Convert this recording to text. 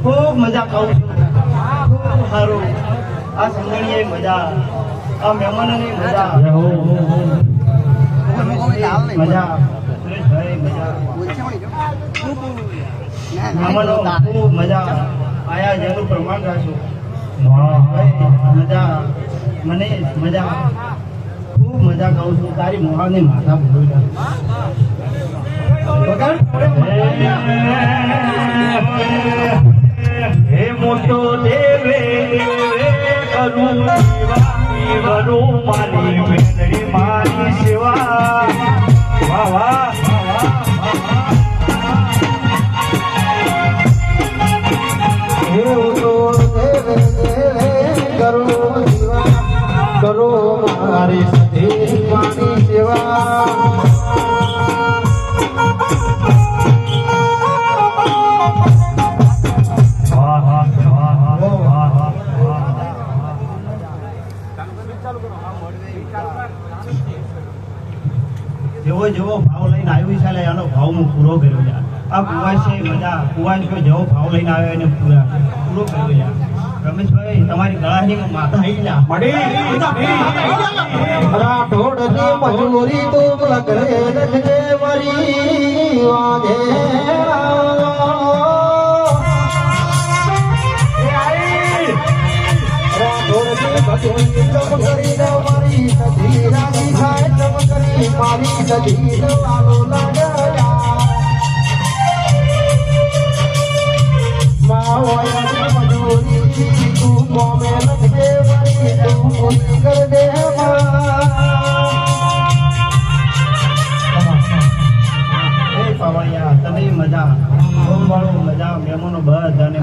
खूब मजा कहूँ खूब सारू आ संगणीय मजा आ मेहमान ने मजा मजा मेहमानो खूब मजा आया जेनु प्रमाण राखो मजा मने मजा खूब मजा कहूँ छू तारी मोहा ने माथा बोल हे मोटो देवे करूं वरू माली मेरी माली सेवा वाह वाह हे मोटो देवे करो मारी सती माली सेवा જેવો જેવો ભાવ લઈને આવ્યો છે એનો ભાવ હું પૂરો કર્યો છે આ કુવાસ છે મજા કુવાસ જેવો ભાવ લઈને આવ્યો એને પૂરો કર્યો છે રમેશભાઈ તમારી ગળાની માથા આવી જા રાઠોડની મજૂરી તો લગરે લખજે મારી વાગે મારી સધી રાજી થાય ચમકરી મારી સધી વાલો લાગ્યા માવયાની મજૂરી તું મોમે લખજે મારી તું પૂરી કર દે પાવળિયા તને મજા વાળો મજા મહેમાનો બધાને